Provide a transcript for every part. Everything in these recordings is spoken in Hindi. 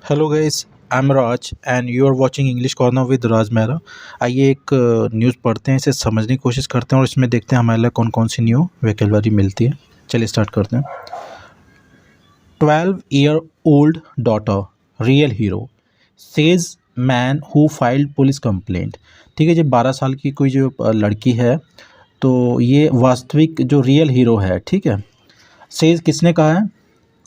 Hello guys, I am Raj and you are watching English corner with Raj Mehra. आइए एक न्यूज़ पढ़ते हैं, इसे समझने की कोशिश करते हैं और इसमें देखते हैं हमारे लिए कौन कौन सी न्यू वोकैबुलरी मिलती है। चलिए स्टार्ट करते हैं। 12-year-old daughter real hero says man who filed police complaint. ठीक है, जो 12 साल की कोई जो लड़की है, तो ये वास्तविक जो रियल हीरो है। ठीक है, सेज किसने कहा है,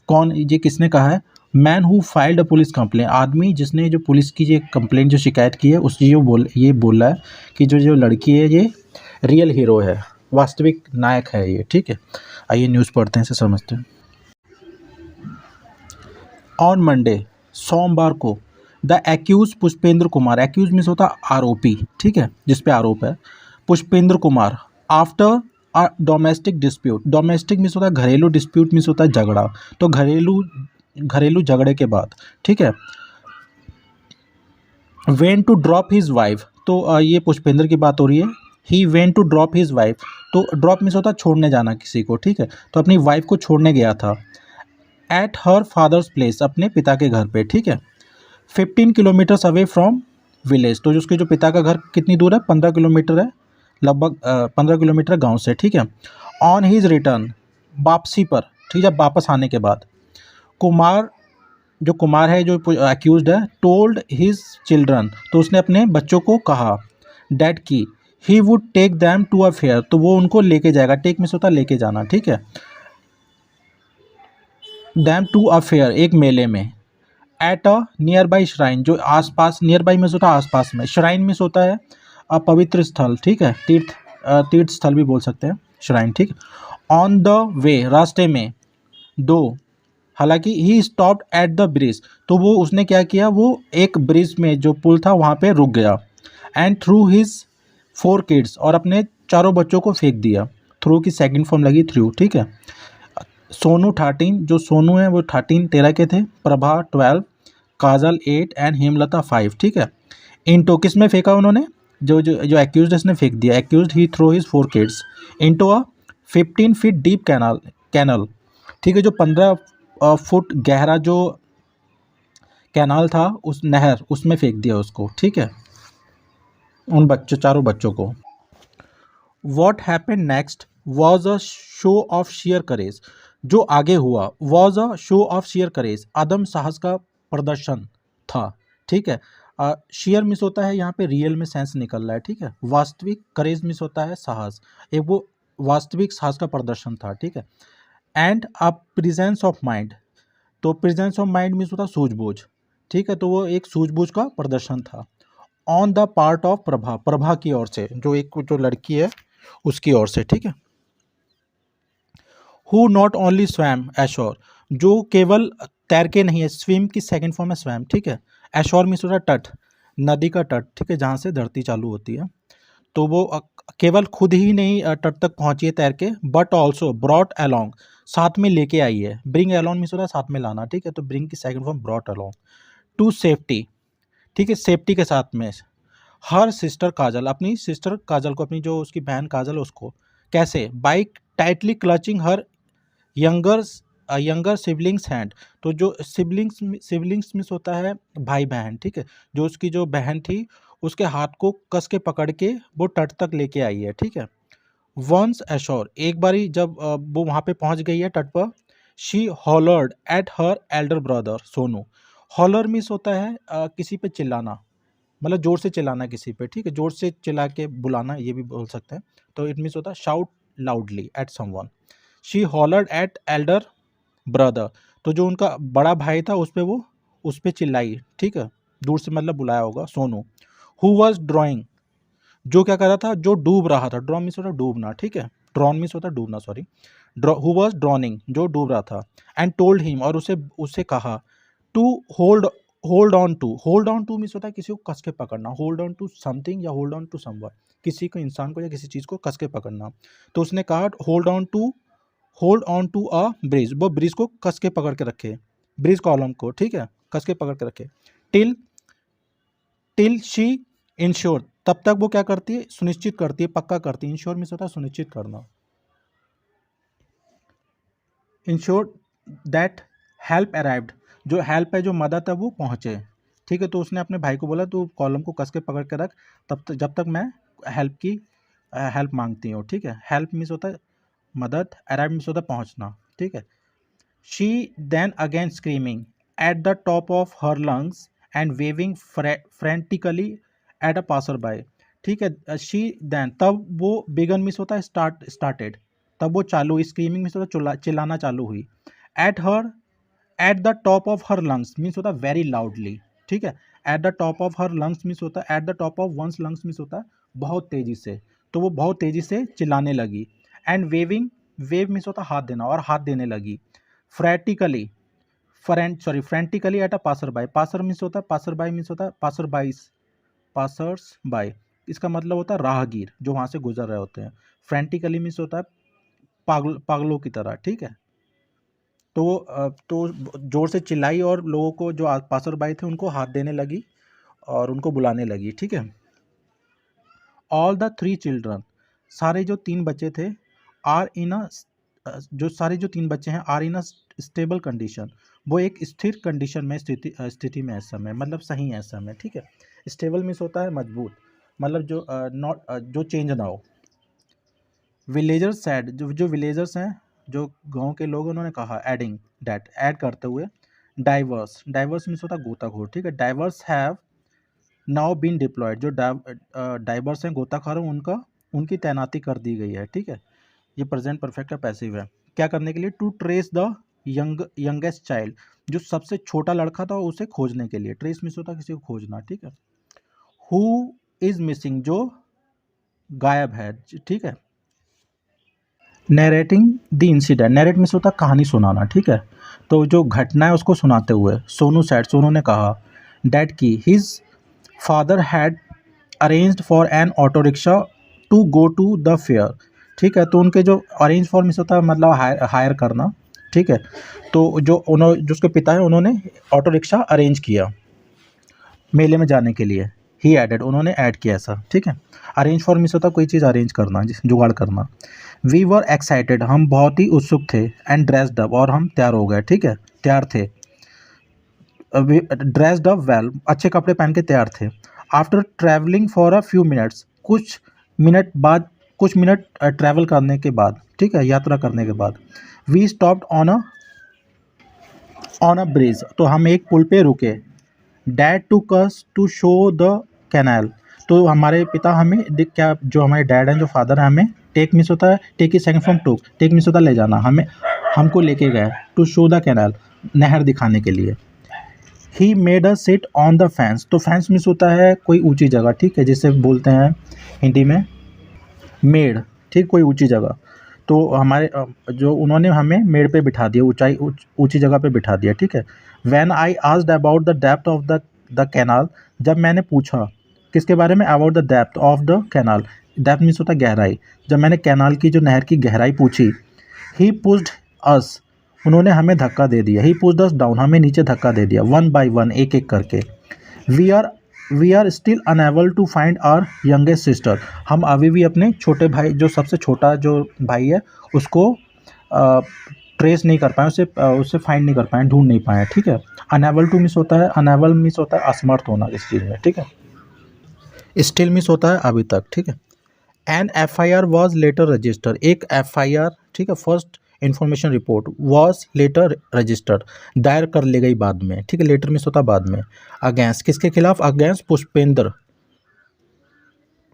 कौन ये किसने कहा है? Man who filed a police complaint, आदमी जिसने जो पुलिस की जो कंप्लेंट जो शिकायत की है उसने ये बोल रहा है कि जो जो लड़की है ये रियल हीरो है, वास्तविक नायक है ये। ठीक है, आइए न्यूज़ पढ़ते हैं, इसे समझते हैं। ऑन मंडे, सोमवार को, the accused Pushpendra Kumar, accused means होता है आरोपी, ठीक है, जिस पे आरोप है, Pushpendra Kumar, after a domestic dispute, domestic means होता है घरेलू, डिस्प्यूट मीन्स होता है झगड़ा, तो घरेलू घरेलू झगड़े के बाद, ठीक है, went to drop his wife, तो ये पुष्पेंद्र की बात हो रही है। He went to drop his wife, तो ड्रॉप मीन्स होता है छोड़ने जाना किसी को, ठीक है, तो अपनी वाइफ को छोड़ने गया था। एट हर फादर्स प्लेस, अपने पिता के घर पे, ठीक है, 15 किलोमीटर्स अवे फ्रॉम विलेज, तो उसके जो पिता का घर कितनी दूर है, 15 किलोमीटर है, लगभग 15 किलोमीटर गांव से, ठीक है। ऑन हिज रिटर्न, वापसी पर, ठीक है, वापस आने के बाद, कुमार, जो कुमार है जो अक्यूज्ड है, टोल्ड हिज चिल्ड्रन, तो उसने अपने बच्चों को कहा, डैट की he would take them to a fair, तो वो उनको लेके जाएगा, टेक में होता है लेके जाना, ठीक है, दैम टू अ फेयर, एक मेले में, at a near by shrine, जो आसपास, नियर बाई में होता है आसपास में, श्राइन में होता है पवित्र स्थल, ठीक है, तीर्थ स्थल भी बोल सकते हैं श्राइन, ठीक। ऑन द वे, रास्ते में, दो, हालांकि he stopped at the bridge, तो वो उसने क्या किया, वो एक ब्रिज में जो पुल था वहाँ पे रुक गया, एंड थ्रू हिज 4 किड्स, और अपने चारों बच्चों को फेंक दिया, थ्रू की सेकंड फॉर्म लगी थ्रू, ठीक है। सोनू 13, जो सोनू है वो 13 के थे, प्रभा 12, काजल 8 एंड हेमलता 5, ठीक है। इनटू किस में फेंका उन्होंने, जो जो जो एक्यूज्ड इसने फेंक दिया, accused he throw his 4 kids into a 15 feet deep canal, ठीक है, जो 15 फुट गहरा जो कैनाल था, उस नहर, उसमें फेंक दिया उसको, ठीक है, उन बच्चों, चारों बच्चों को। What happen next was a show of sheer courage, जो आगे हुआ, was a show of sheer courage, आदम साहस का प्रदर्शन था, ठीक है। शेयर मिस होता है यहाँ पे रियल में सेंस निकल रहा है, ठीक है, वास्तविक, करेज मिस होता है साहस, एक वो वास्तविक साहस का प्रदर्शन था, ठीक है। And a presence of mind, तो प्रेजेंस ऑफ माइंड मीन्स होता है सूझबूझ, ठीक है, तो वो एक सूझबूझ का प्रदर्शन था। On the part of Prabha, Prabha की ओर से, जो एक जो लड़की है उसकी ओर से, ठीक है। Who not only swum assure, जो केवल तैर के नहीं है, स्विम की सेकंड फॉर्म है स्वैम, ठीक है। एश्योर मीन्स होता है तट, नदी का तट, ठीक है, जहाँ से धरती चालू होती है, तो वो केवल खुद ही नहीं तट तक पहुंची है तैर के, बट ऑल्सो ब्रॉट अलोंग, साथ में लेके आई है, ब्रिंग अलोंग मीन्स होता है साथ में लाना, ठीक है, तो ब्रिंग की second form brought along, to safety, ठीक है, सेफ्टी के साथ में। हर सिस्टर काजल, अपनी सिस्टर काजल को, अपनी जो उसकी बहन काजल है उसको, कैसे, bike tightly clutching her younger younger siblings hand, तो जो सिबलिंग्स मीन्स होता है भाई बहन, ठीक है, जो उसकी जो बहन थी उसके हाथ को कस के पकड़ के वो तट तक लेके आई है, ठीक है। वंस एश्योर, एक बारी जब वो वहाँ पे पहुँच गई है तट पर, she hollered at her elder brother Sonu, holler means होता है किसी पे चिल्लाना, मतलब जोर से चिल्लाना किसी पे, ठीक है, जोर से चिल्ला के बुलाना, ये भी बोल सकते हैं, तो इट मीन्स होता है shout loudly at someone. She hollered at elder brother, तो जो उनका बड़ा भाई था उस पे चिल्लाई, ठीक है, दूर से मतलब बुलाया होगा सोनू। हु वॉज ड्रॉइंग, जो क्या कर रहा था, जो डूब रहा था, ड्रॉ मीन्स होता है डूबना, ठीक है, ड्रॉन मीन्स होता है डूबना, सॉरी, हु वॉज ड्रॉनिंग, जो डूब रहा था, एंड टोल्ड हिम, और उसे उसे कहा, to hold hold on to means होता है किसी को कस के पकड़ना, होल्ड ऑन टू समथिंग या होल्ड ऑन टू समवन, किसी को, इंसान को या किसी चीज़ को कस के पकड़ना, तो उसने कहा hold on to a bridge, वो ब्रिज को कस के पकड़ के रखे, ब्रिज कॉलम को, ठीक है, कस के पकड़ के रखे। टिल टिल शी इंश्योर, तब तक वो क्या करती है, सुनिश्चित करती है, पक्का करती है, इंश्योर मीन्स होता है सुनिश्चित करना, इंश्योर दैट हेल्प अराइव्ड, जो हेल्प है, जो मदद है वो पहुँचे, ठीक है। तो उसने अपने भाई को बोला तू कॉलम को कस के पकड़ के रख तब तक जब तक मैं हेल्प मांगती हूँ, ठीक है। हेल्प मीन्स होता है मदद, अराइव मीन्स होता है पहुँचना, ठीक है। She then again screaming at the top of her lungs and waving frantically at a passerby, ठीक है। शी then तब वो began मीन्स होता है started, तब वो चालू, स्क्रीमिंग मीन्स होता है चिल्लाना चालू हुई। At the top of her lungs means होता है वेरी लाउडली, ठीक है। At the top of her lungs means होता है at the top of one's lungs means होता है बहुत तेजी से, तो वो बहुत तेजी से चिल्लाने लगी। एंड वेव मीन्स होता है हाथ देना, और हाथ देने लगी। Frantically frantically at a passer by, passer means होता है पासर बाय मीन्स होता है पासर्स बाय, इसका मतलब होता है राहगीर जो वहाँ से गुजर रहे होते हैं। फ्रेंटिकली मीन्स होता है पागलों की तरह, ठीक है। तो जोर से चिल्लाई और लोगों को जो पासर बाय थे उनको हाथ देने लगी और उनको बुलाने लगी, ठीक है। ऑल द 3 चिल्ड्रन, सारे जो 3 बच्चे थे, आर इन अ जो सारे जो 3 बच्चे हैं are in a stable condition, वो एक स्थिर कंडीशन में स्थिति में है इस समय, मतलब सही है इस समय, ठीक है। स्टेबल मीन्स होता है मजबूत, मतलब जो नॉट जो चेंज ना हो। विलेजर्स सैड, जो विलेजर्स हैं, जो गांव के लोग, उन्होंने कहा एडिंग डैट, ऐड करते हुए। डाइवर्स मीन्स होता है गोताखोर, ठीक है। Divers have now been deployed, जो डाइवर्स हैं गोताखोर हैं उनकी तैनाती कर दी गई है, ठीक है। ये प्रेजेंट परफेक्ट है, पैसिव है। क्या करने के लिए? To trace the youngest child, जो सबसे छोटा लड़का था उसे खोजने के लिए। ट्रेस मीन्स होता है किसी को खोजना, ठीक है। हु इज मिसिंग, जो गायब है, ठीक है। Narrating the incident, narrate means होता है कहानी सुनाना, ठीक है। तो जो घटना है उसको सुनाते हुए सोनू सैड, सोनू ने कहा डैट की his father had arranged for an auto rickshaw to go to the fair, ठीक है। तो उनके जो अरेंज फॉर मीन्स होता है मतलब हायर करना, ठीक है। तो जो उसके पिता है उन्होंने ऑटो रिक्शा अरेंज किया मेले में जाने के लिए। ही एडेड, उन्होंने ऐड किया ऐसा, ठीक है। अरेंज फॉर मीन्स होता है कोई चीज़ अरेंज करना, जुगाड़ करना। वी वर एक्साइटेड, हम बहुत ही उत्सुक थे। एंड ड्रेस्ड अप, और हम तैयार हो गए, ठीक है, तैयार थे। ड्रेस्ड अप वेल, अच्छे कपड़े पहन के तैयार थे। After travelling for a few minutes, कुछ मिनट ट्रैवल करने के बाद, ठीक है, यात्रा करने के बाद। We stopped on a bridge, तो हम एक पुल पे रुके। Dad took us to show the canal, तो हमारे पिता हमें क्या, जो हमारे डैड हैं, जो फादर हैं, हमें टेक मीन्स होता है, टेक की सेकंड फॉर्म टूक, टेक मीन्स होता है ले जाना, हमको लेके गए टू शो द कैनाल, नहर दिखाने के लिए। He made us sit on the fans, तो फैंस मीन्स होता है कोई ऊंची जगह, ठीक है, जिसे बोलते हैं हिंदी में मेड़, ठीक, कोई ऊंची जगह। तो हमारे जो उन्होंने हमें मेड़ पे बिठा दिया, ऊंची जगह पे बिठा दिया, ठीक है। When I asked about the depth of the canal, जब मैंने पूछा किसके बारे में, about the depth of the canal, depth means होता है गहराई, जब मैंने कैनाल की जो नहर की गहराई पूछी। ही पुश्ड अस, उन्होंने हमें धक्का दे दिया। ही पुश्ड अस डाउन, हमें नीचे धक्का दे दिया, वन बाय वन, एक एक करके। We are still unable to find our youngest sister, हम अभी भी अपने छोटे भाई, जो सबसे छोटा जो भाई है, उसको ट्रेस नहीं कर पाए, उससे फाइंड नहीं कर पाए, ढूंढ नहीं पाए, ठीक है। अनएबल टू मिस होता है, अनएबल मिस होता है असमर्थ होना किसी चीज़ में, ठीक है। स्टिल मिस होता है अभी तक, ठीक है। An FIR was later register, एक FIR, ठीक है, first information report, was later registered, दायर कर ली गई बाद में, ठीक है। लेटर मिस होता बाद में। अगेंस्ट, किसके खिलाफ? अगेंस्ट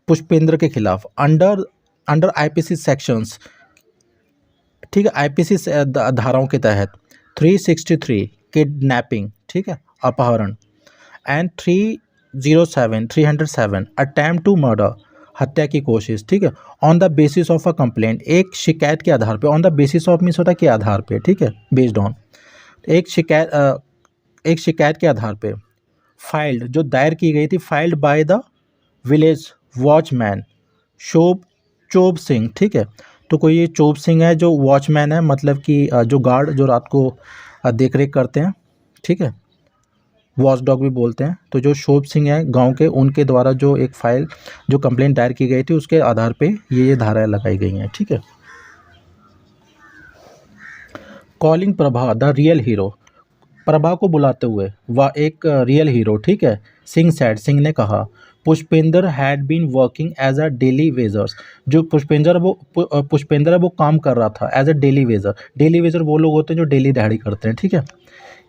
पुष्पेंद्र के खिलाफ। अंडर IPC सेक्शंस, ठीक है, IPC धाराओं के तहत 363 किडनैपिंग, ठीक है, अपहरण। एंड 307 अटैम्प्ट टू मर्डर, हत्या की कोशिश, ठीक है। On the basis of a complaint, एक शिकायत के आधार पे। On the basis of means होता है के आधार पे, ठीक है, बेस्ड ऑन, एक शिकायत के आधार पे। फाइल्ड, जो दायर की गई थी, filed by the village watchman Chob Singh, ठीक है। तो कोई ये चोब सिंह है जो वॉचमैन है, मतलब कि जो गार्ड, जो रात को देख रेख करते हैं, ठीक है, वॉच डॉग भी बोलते हैं। तो जो शोभ सिंह है गांव के, उनके द्वारा जो एक फाइल, जो कंप्लेंट दायर की गई थी, उसके आधार पे ये धाराएं लगाई गई हैं, ठीक है। Calling Prabha the real hero, Prabha को बुलाते हुए, वह एक रियल हीरो, ठीक है। सिंह सैड, सिंह ने कहा, Pushpendra had been working as a daily wagers. जो पुष्पेंद्र है वो काम कर रहा था as a daily wager. Daily wager वो लोग होते हैं जो डेली दिहाड़ी करते हैं, ठीक है।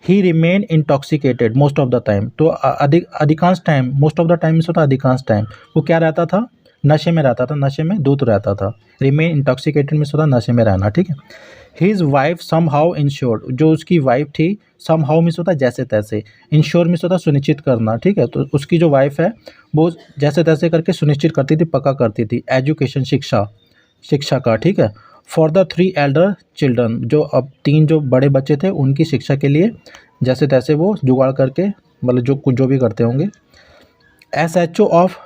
He remain intoxicated most of the time. तो अधिकांश time, most of the time होता है अधिकांश टाइम, वो क्या रहता था, नशे में रहता था, नशे में धुत रहता था। रिमेन इंटॉक्सिकेटेड में होता नशे में रहना, ठीक है। His wife somehow insured, जो उसकी वाइफ थी, सम हाउ मिस होता है जैसे तैसे, इंश्योर मिस होता है सुनिश्चित करना, ठीक है। तो उसकी जो वाइफ है वो जैसे तैसे करके सुनिश्चित करती थी, पक्का करती थी, एजुकेशन, शिक्षा का, ठीक है। फॉर द 3 एल्डर चिल्ड्रन, जो अब 3 जो बड़े बच्चे थे उनकी शिक्षा के लिए जैसे तैसे वो जुगाड़ करके, मतलब जो भी करते होंगे। SHO of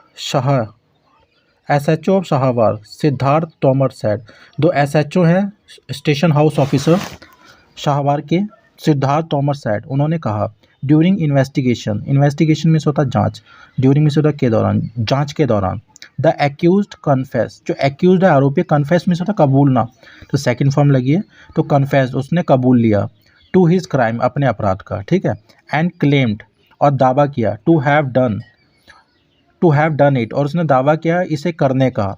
Shahwar Siddharth Tomar said. दो एसएचओ हैं, स्टेशन हाउस ऑफिसर शाहवार के, सिद्धार्थ तोमर सैड, उन्होंने कहा, ड्यूरिंग इन्वेस्टिगेशन में होता जांच, ड्यूरिंग में होता के दौरान, जांच के दौरान, द एक्यूज्ड कन्फेस, जो एक्यूज्ड है आरोपी, कन्फेस में होता कबूलना, तो सेकंड फॉर्म लगी है, तो कन्फेस उसने कबूल लिया, टू हिज क्राइम, अपने अपराध का, ठीक है। एंड क्लेम्ड, और दावा किया, टू हैव डन इट, और उसने दावा किया इसे करने का,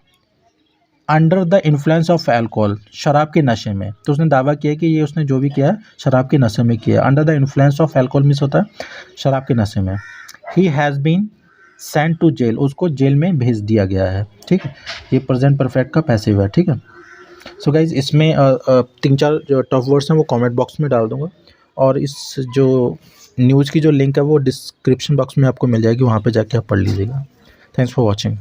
under the influence of alcohol, शराब के नशे में। तो उसने दावा किया कि ये उसने जो भी किया है शराब के नशे में किया है। Under the influence of alcohol means होता है शराब के नशे में। He has been sent to jail, उसको जेल में भेज दिया गया है, ठीक है। ये प्रेजेंट परफेक्ट का पैसिव है, ठीक है। सो गाइज इसमें 3-4 जो टफ वर्ड्स हैं वो कमेंट बॉक्स में डाल दूंगा, और इस जो न्यूज़ की जो लिंक है वो डिस्क्रिप्शन बॉक्स में आपको मिल जाएगी, वहाँ पे जाके आप पढ़ लीजिएगा। Thanks for watching.